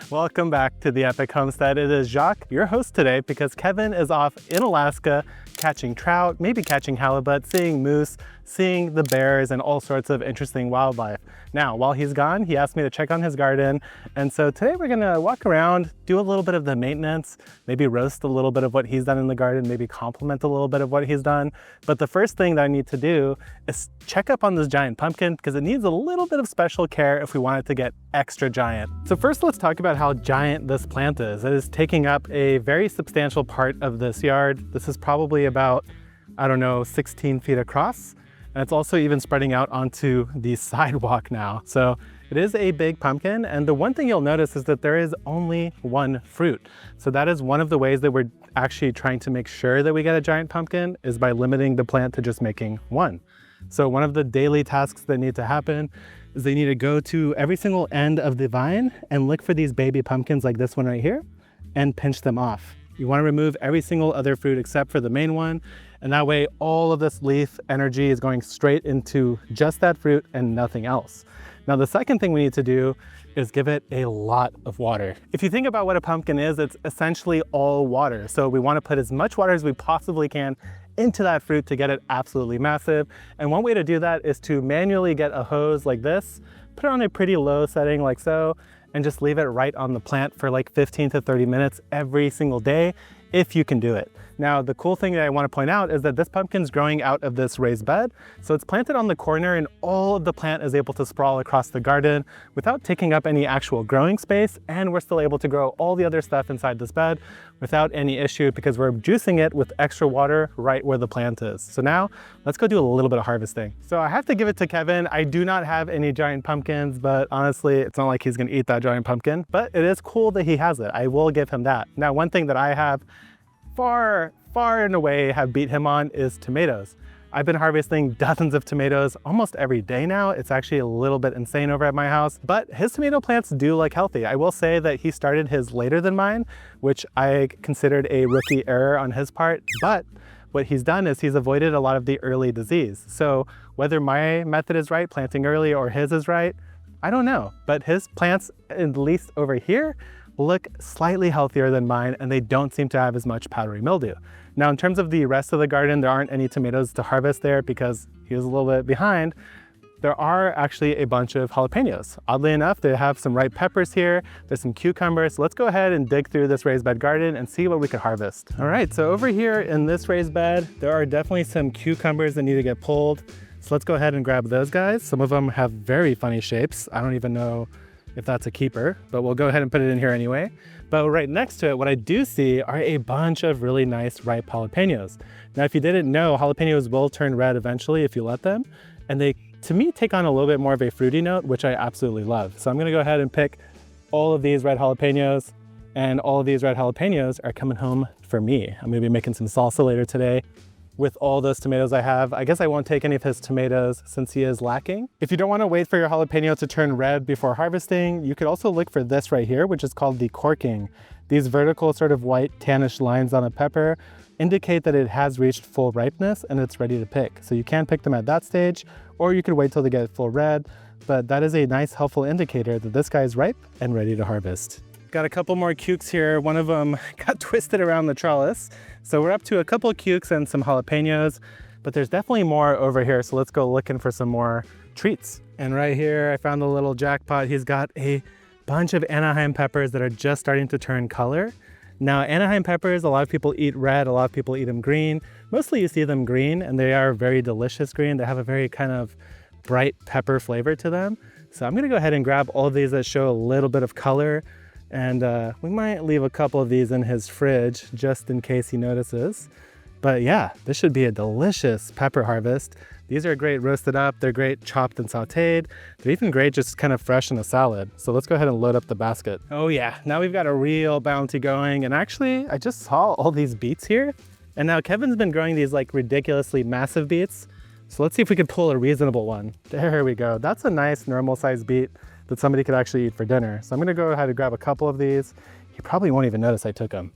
Welcome back to the Epic Homestead. It is Jacques, your host today, because Kevin is off in Alaska catching trout, maybe catching halibut, seeing moose, seeing the bears, and all sorts of interesting wildlife. Now, while he's gone, he asked me to check on his garden. And so today we're gonna walk around, do a little bit of the maintenance, maybe roast a little bit of what he's done in the garden, maybe compliment a little bit of what he's done. But the first thing that I need to do is check up on this giant pumpkin because it needs a little bit of special care if we want it to get extra giant. So first, let's talk about how giant this plant is. It is taking up a very substantial part of this yard. This is probably about, I don't know, 16 feet across. And it's also even spreading out onto the sidewalk now. So it is a big pumpkin. And the one thing you'll notice is that there is only one fruit. So that is one of the ways that we're actually trying to make sure that we get a giant pumpkin is by limiting the plant to just making one. So one of the daily tasks that need to happen is they need to go to every single end of the vine and look for these baby pumpkins like this one right here and pinch them off. You want to remove every single other fruit except for the main one. And that way all of this leaf energy is going straight into just that fruit and nothing else. Now, the second thing we need to do is give it a lot of water. If you think about what a pumpkin is, it's essentially all water. So we want to put as much water as we possibly can into that fruit to get it absolutely massive. And one way to do that is to manually get a hose like this, put it on a pretty low setting like so, and just leave it right on the plant for like 15 to 30 minutes every single day, if you can do it. Now, the cool thing that I want to point out is that this pumpkin's growing out of this raised bed. So it's planted on the corner and all of the plant is able to sprawl across the garden without taking up any actual growing space. And we're still able to grow all the other stuff inside this bed without any issue because we're juicing it with extra water right where the plant is. So now let's go do a little bit of harvesting. So I have to give it to Kevin. I do not have any giant pumpkins, but honestly, it's not like he's gonna eat that giant pumpkin, but it is cool that he has it. I will give him that. Now, one thing that I have far and away have beat him on is tomatoes. I've been harvesting dozens of tomatoes almost every day now. It's actually a little bit insane over at my house, but his tomato plants do look healthy. I will say that he started his later than mine, which I considered a rookie error on his part, but what he's done is he's avoided a lot of the early disease. So whether my method is right, planting early, or his is right, I don't know, but his plants, at least over here, look slightly healthier than mine, and they don't seem to have as much powdery mildew. Now, in terms of the rest of the garden, there aren't any tomatoes to harvest there because he was a little bit behind. There are actually a bunch of jalapenos. Oddly enough, they have some ripe peppers here. There's some cucumbers. So let's go ahead and dig through this raised bed garden and see what we could harvest. All right, so over here in this raised bed, there are definitely some cucumbers that need to get pulled. So let's go ahead and grab those guys. Some of them have very funny shapes. I don't even know if that's a keeper, but we'll go ahead and put it in here anyway. But right next to it, what I do see are a bunch of really nice ripe jalapenos. Now, if you didn't know, jalapenos will turn red eventually if you let them. And they, to me, take on a little bit more of a fruity note, which I absolutely love. So I'm gonna go ahead and pick all of these red jalapenos, and all of these red jalapenos are coming home for me. I'm gonna be making some salsa later today with all those tomatoes I have. I guess I won't take any of his tomatoes since he is lacking. If you don't want to wait for your jalapeno to turn red before harvesting, you could also look for this right here, which is called the corking. These vertical sort of white tannish lines on a pepper indicate that it has reached full ripeness and it's ready to pick. So you can pick them at that stage, or you could wait till they get full red, but that is a nice helpful indicator that this guy is ripe and ready to harvest. Got a couple more cukes here. One of them got twisted around the trellis. So we're up to a couple of cukes and some jalapenos, but there's definitely more over here. So let's go looking for some more treats. And right here, I found a little jackpot. He's got a bunch of Anaheim peppers that are just starting to turn color. Now, Anaheim peppers, a lot of people eat red, a lot of people eat them green. Mostly you see them green, and they are very delicious green. They have a very kind of bright pepper flavor to them. So I'm gonna go ahead and grab all of these that show a little bit of color. And we might leave a couple of these in his fridge just in case he notices. But yeah, this should be a delicious pepper harvest. These are great roasted up. They're great chopped and sauteed. They're even great just kind of fresh in a salad. So let's go ahead and load up the basket. Oh yeah, now we've got a real bounty going. And actually, I just saw all these beets here. And now Kevin's been growing these like ridiculously massive beets. So let's see if we can pull a reasonable one. There we go. That's a nice normal sized beet that somebody could actually eat for dinner. So I'm gonna go ahead and grab a couple of these. He probably won't even notice I took them.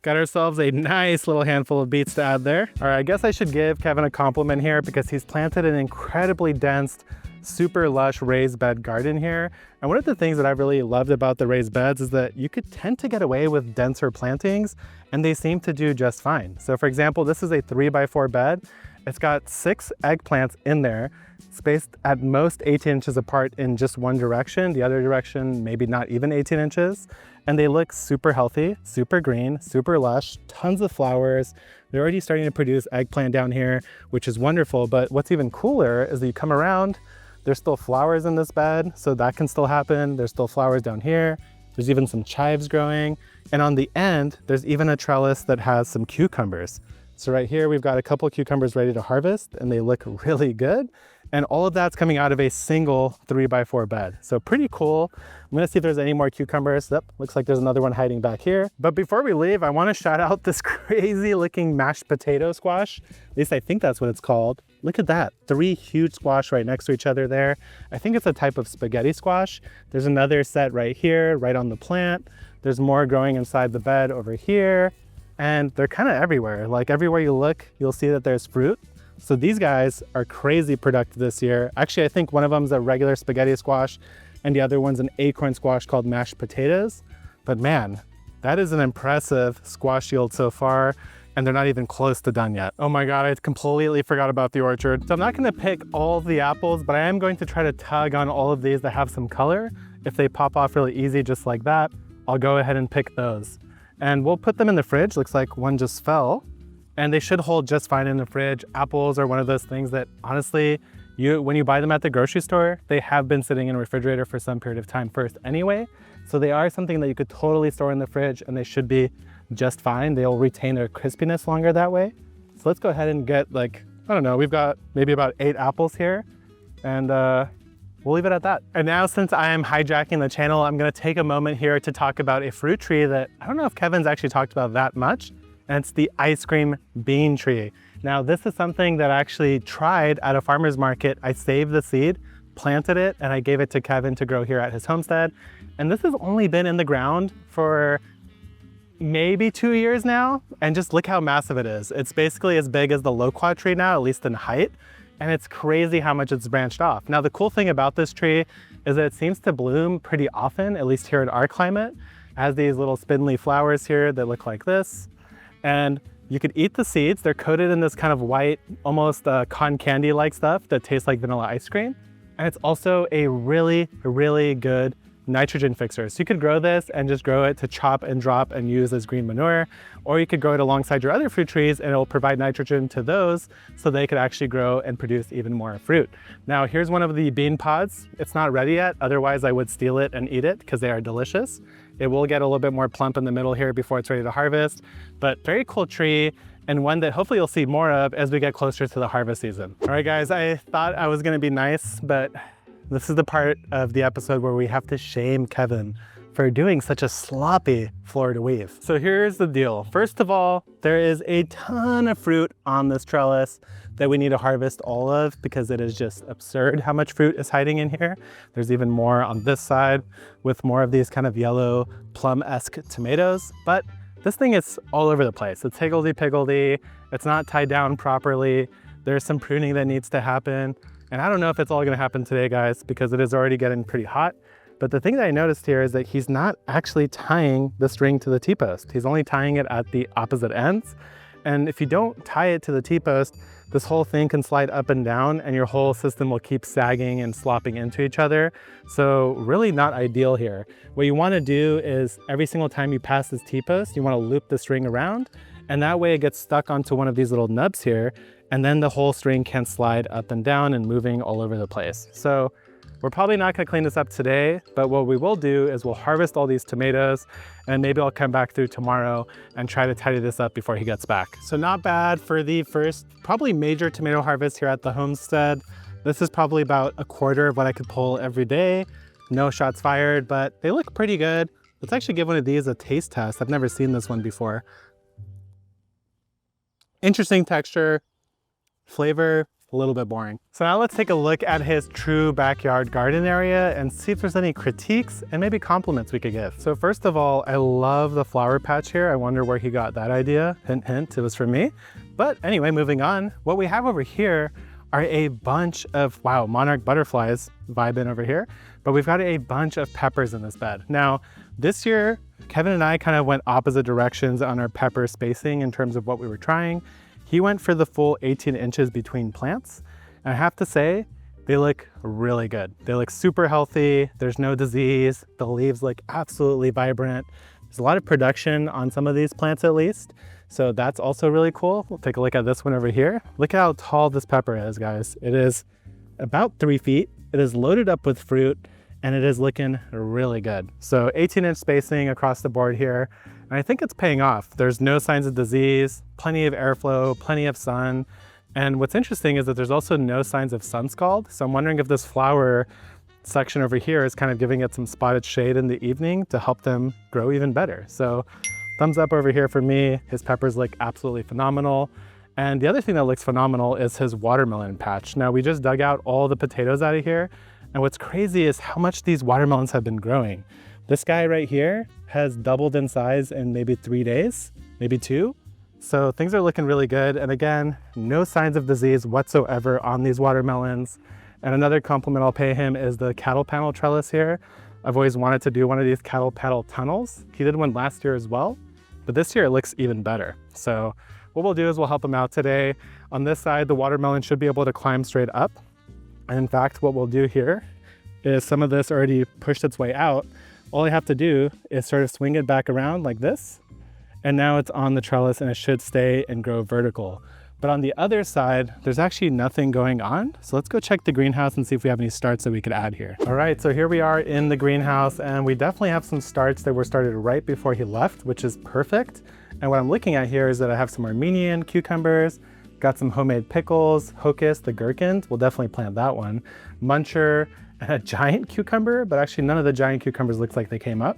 Got ourselves a nice little handful of beets to add there. All right, I guess I should give Kevin a compliment here because he's planted an incredibly dense super lush raised bed garden here. And one of the things that I really loved about the raised beds is that you could tend to get away with denser plantings and they seem to do just fine. So for example, this is a 3x4 bed. It's got 6 eggplants in there, spaced at most 18 inches apart in just one direction. The other direction, maybe not even 18 inches. And they look super healthy, super green, super lush, tons of flowers. They're already starting to produce eggplant down here, which is wonderful. But what's even cooler is that you come around, there's still flowers in this bed, so that can still happen. There's still flowers down here. There's even some chives growing. And on the end, there's even a trellis that has some cucumbers. So right here, we've got a couple cucumbers ready to harvest and they look really good. And all of that's coming out of a single 3x4 bed. So pretty cool. I'm gonna see if there's any more cucumbers. Yep, looks like there's another one hiding back here. But before we leave, I wanna shout out this crazy looking mashed potato squash. At least I think that's what it's called. Look at that, 3 huge squash right next to each other there. I think it's a type of spaghetti squash. There's another set right here, right on the plant. There's more growing inside the bed over here. And they're kind of everywhere. Like everywhere you look, you'll see that there's fruit. So these guys are crazy productive this year. Actually, I think one of them is a regular spaghetti squash and the other one's an acorn squash called mashed potatoes. But man, that is an impressive squash yield so far. And they're not even close to done yet. Oh my God, I completely forgot about the orchard. So I'm not gonna pick all of the apples, but I am going to try to tug on all of these that have some color. If they pop off really easy, just like that, I'll go ahead and pick those. And we'll put them in the fridge. Looks like one just fell. And they should hold just fine in the fridge. Apples are one of those things that honestly, when you buy them at the grocery store, they have been sitting in a refrigerator for some period of time first anyway. So they are something that you could totally store in the fridge and they should be just fine. They'll retain their crispiness longer that way. So let's go ahead and get like, I don't know, we've got maybe about 8 apples here and we'll leave it at that. And now since I am hijacking the channel, I'm gonna take a moment here to talk about a fruit tree that I don't know if Kevin's actually talked about that much, and it's the ice cream bean tree. Now this is something that I actually tried at a farmer's market. I saved the seed, planted it, and I gave it to Kevin to grow here at his homestead. And this has only been in the ground for maybe 2 years now, and just look how massive it is. It's basically as big as the loquat tree now, at least in height. And it's crazy how much it's branched off. Now, the cool thing about this tree is that it seems to bloom pretty often, at least here in our climate. It has these little spindly flowers here that look like this. And you could eat the seeds. They're coated in this kind of white, almost cotton candy-like stuff that tastes like vanilla ice cream. And it's also a really, really good nitrogen fixer. So you could grow this and just grow it to chop and drop and use as green manure, or you could grow it alongside your other fruit trees and it'll provide nitrogen to those so they could actually grow and produce even more fruit. Now here's one of the bean pods. It's not ready yet, otherwise I would steal it and eat it because they are delicious. It will get a little bit more plump in the middle here before it's ready to harvest, but very cool tree and one that hopefully you'll see more of as we get closer to the harvest season. All right guys, I thought I was gonna be nice, but this is the part of the episode where we have to shame Kevin for doing such a sloppy Florida weave. So here's the deal. First of all, there is a ton of fruit on this trellis that we need to harvest all of because it is just absurd how much fruit is hiding in here. There's even more on this side with more of these kind of yellow plum-esque tomatoes, but this thing is all over the place. It's higgledy-piggledy, it's not tied down properly. There's some pruning that needs to happen. And I don't know if it's all gonna happen today, guys, because it is already getting pretty hot. But the thing that I noticed here is that he's not actually tying the string to the T-post. He's only tying it at the opposite ends. And if you don't tie it to the T-post, this whole thing can slide up and down and your whole system will keep sagging and slopping into each other. So really not ideal here. What you wanna do is every single time you pass this T-post, you wanna loop the string around, and that way it gets stuck onto one of these little nubs here, and then the whole string can slide up and down and moving all over the place. So we're probably not gonna clean this up today, but what we will do is we'll harvest all these tomatoes and maybe I'll come back through tomorrow and try to tidy this up before he gets back. So not bad for the first probably major tomato harvest here at the homestead. This is probably about a quarter of what I could pull every day. No shots fired, but they look pretty good. Let's actually give one of these a taste test. I've never seen this one before. Interesting texture. Flavor, a little bit boring. So now let's take a look at his true backyard garden area and see if there's any critiques and maybe compliments we could give. So first of all, I love the flower patch here. I wonder where he got that idea. Hint, hint, it was from me. But anyway, moving on. What we have over here are a bunch of, wow, monarch butterflies vibing over here, but we've got a bunch of peppers in this bed. Now, this year, Kevin and I kind of went opposite directions on our pepper spacing in terms of what we were trying. He went for the full 18 inches between plants. And I have to say, they look really good. They look super healthy. There's no disease. The leaves look absolutely vibrant. There's a lot of production on some of these plants at least. So that's also really cool. We'll take a look at this one over here. Look how tall this pepper is, guys. It is about 3 feet. It is loaded up with fruit and it is looking really good. So 18-inch spacing across the board here. And I think it's paying off. There's no signs of disease, plenty of airflow, plenty of sun. And what's interesting is that there's also no signs of sun scald. So I'm wondering if this flower section over here is kind of giving it some spotted shade in the evening to help them grow even better. So thumbs up over here for me. His peppers look absolutely phenomenal. And the other thing that looks phenomenal is his watermelon patch. Now we just dug out all the potatoes out of here. And what's crazy is how much these watermelons have been growing. This guy right here has doubled in size in maybe 3 days, maybe 2. So things are looking really good. And again, no signs of disease whatsoever on these watermelons. And another compliment I'll pay him is the cattle panel trellis here. I've always wanted to do one of these cattle panel tunnels. He did one last year as well, but this year it looks even better. So what we'll do is we'll help him out today. On this side, the watermelon should be able to climb straight up. And in fact, what we'll do here is some of this already pushed its way out. All I have to do is sort of swing it back around like this. And now it's on the trellis and it should stay and grow vertical. But on the other side, there's actually nothing going on. So let's go check the greenhouse and see if we have any starts that we could add here. All right, so here we are in the greenhouse and we definitely have some starts that were started right before he left, which is perfect. And what I'm looking at here is that I have some Armenian cucumbers, got some homemade pickles, Hocus, the gherkins, we'll definitely plant that one, Muncher, and a giant cucumber, but actually none of the giant cucumbers looks like they came up.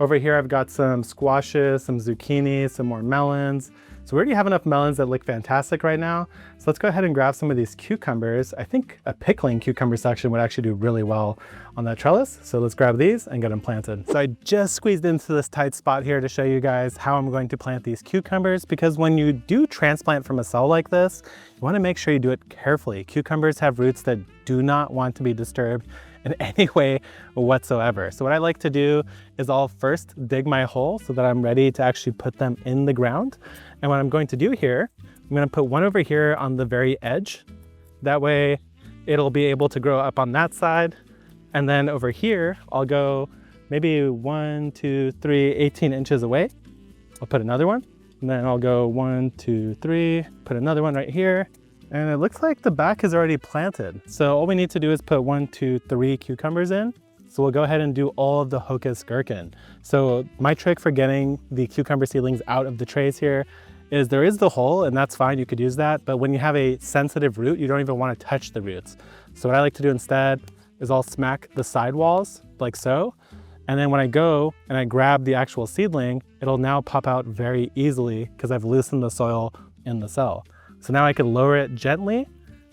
Over here, I've got some squashes, some zucchini, some more melons. So we already have enough melons that look fantastic right now. So let's go ahead and grab some of these cucumbers. I think a pickling cucumber section would actually do really well on that trellis. So let's grab these and get them planted. So I just squeezed into this tight spot here to show you guys how I'm going to plant these cucumbers, because when you do transplant from a cell like this, you want to make sure you do it carefully. Cucumbers have roots that do not want to be disturbed in any way whatsoever. So what I like to do is I'll first dig my hole so that I'm ready to actually put them in the ground. And what I'm going to do here, I'm going to put one over here on the very edge. That way it'll be able to grow up on that side. And then over here, I'll go maybe 1, 2, 3, 18 inches away. I'll put another one. And then I'll go 1, 2, 3, put another one right here. And it looks like the back is already planted. So all we need to do is put 1, 2, 3 cucumbers in. So we'll go ahead and do all of the Hocus gherkin. So my trick for getting the cucumber seedlings out of the trays here is there is the hole, and that's fine, you could use that. But when you have a sensitive root, you don't even want to touch the roots. So what I like to do instead is I'll smack the side walls like so. And then when I go and I grab the actual seedling, it'll now pop out very easily because I've loosened the soil in the cell. So now I can lower it gently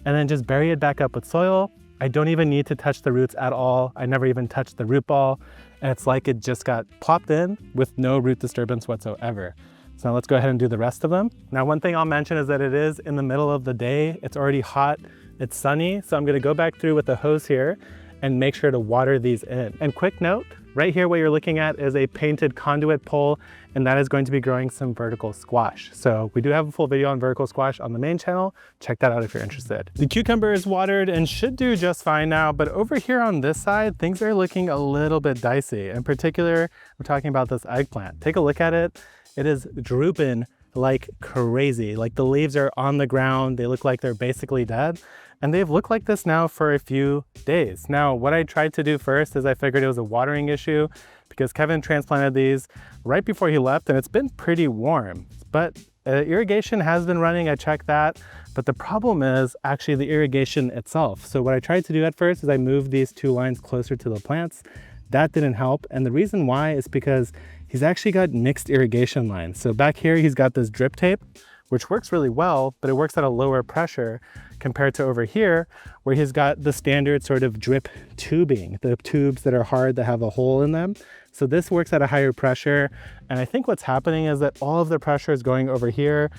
and then just bury it back up with soil. I don't even need to touch the roots at all. I never even touched the root ball. And it's like it just got plopped in with no root disturbance whatsoever. So now let's go ahead and do the rest of them. Now, one thing I'll mention is that it is in the middle of the day. It's already hot, it's sunny. So I'm gonna go back through with the hose here and make sure to water these in. And quick note, right here what you're looking at is a painted conduit pole, and that is going to be growing some vertical squash. So we do have a full video on vertical squash on the main channel. Check that out if you're interested. The cucumber is watered and should do just fine now, but over here on this side, things are looking a little bit dicey. In particular, we're talking about this eggplant. Take a look at it. It is drooping like crazy. Like the leaves are on the ground. They look like they're basically dead. And they've looked like this now for a few days. Now, what I tried to do first is I figured it was a watering issue because Kevin transplanted these right before he left and it's been pretty warm. But irrigation has been running, I checked that. But the problem is actually the irrigation itself. So what I tried to do at first is I moved these 2 lines closer to the plants. That didn't help. And the reason why is because he's actually got mixed irrigation lines. So back here, he's got this drip tape, which works really well, but it works at a lower pressure compared to over here, where he's got the standard sort of drip tubing, the tubes that are hard that have a hole in them. So this works at a higher pressure. And I think what's happening is that all of the pressure is going over here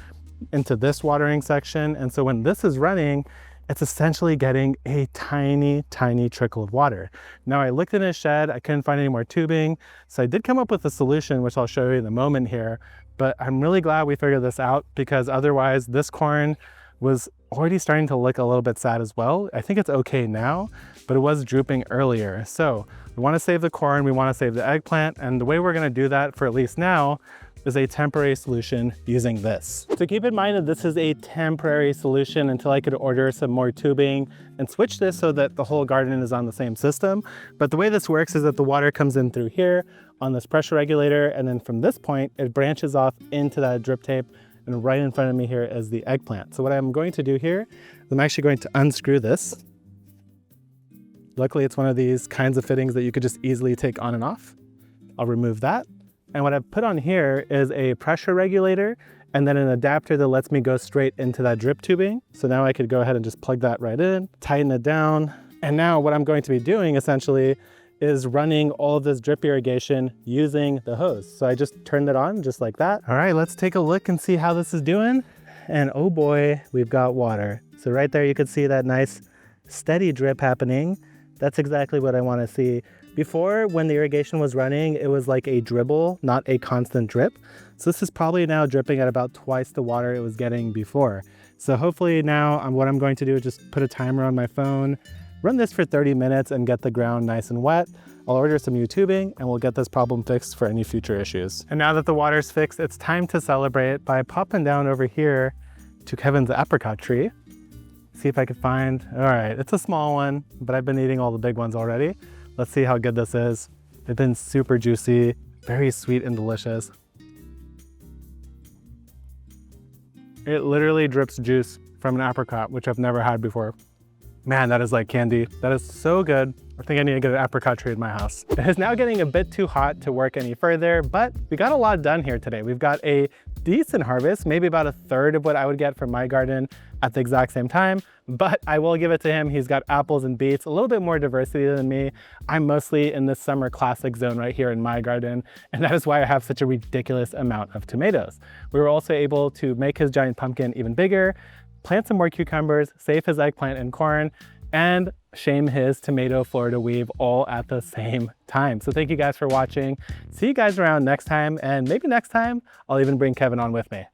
into this watering section. And so when this is running, it's essentially getting a tiny, tiny trickle of water. Now I looked in his shed, I couldn't find any more tubing, so I did come up with a solution, which I'll show you in a moment here, but I'm really glad we figured this out because otherwise this corn was already starting to look a little bit sad as well. I think it's okay now, but it was drooping earlier. So we want to save the corn, we want to save the eggplant, and the way we're going to do that for at least now is a temporary solution using this. So keep in mind that this is a temporary solution until I could order some more tubing and switch this so that the whole garden is on the same system. But the way this works is that the water comes in through here on this pressure regulator, and then from this point, it branches off into that drip tape, and right in front of me here is the eggplant. So what I'm going to do here is I'm actually going to unscrew this. Luckily, it's one of these kinds of fittings that you could just easily take on and off. I'll remove that. And what I've put on here is a pressure regulator and then an adapter that lets me go straight into that drip tubing. So now I could go ahead and just plug that right in, tighten it down. And now what I'm going to be doing essentially is running all of this drip irrigation using the hose. So I just turned it on just like that. All right, let's take a look and see how this is doing. And oh boy, we've got water. So right there, you can see that nice steady drip happening. That's exactly what I want to see. Before, when the irrigation was running, it was like a dribble, not a constant drip. So this is probably now dripping at about twice the water it was getting before. So hopefully now what I'm going to do is just put a timer on my phone, run this for 30 minutes and get the ground nice and wet. I'll order some new tubing and we'll get this problem fixed for any future issues. And now that the water's fixed, it's time to celebrate by popping down over here to Kevin's apricot tree. See if I can find, all right, it's a small one, but I've been eating all the big ones already. Let's see how good this is. They've been super juicy, very sweet and delicious. It literally drips juice from an apricot, which I've never had before. Man, that is like candy. That is so good. I think I need to get an apricot tree in my house. It is now getting a bit too hot to work any further, but we got a lot done here today. We've got a decent harvest, maybe about a third of what I would get from my garden at the exact same time, but I will give it to him. He's got apples and beets, a little bit more diversity than me. I'm mostly in this summer classic zone right here in my garden, and that is why I have such a ridiculous amount of tomatoes. We were also able to make his giant pumpkin even bigger, plant some more cucumbers, save his eggplant and corn, and shame his tomato Florida weave all at the same time. So thank you guys for watching. See you guys around next time, and maybe next time I'll even bring Kevin on with me.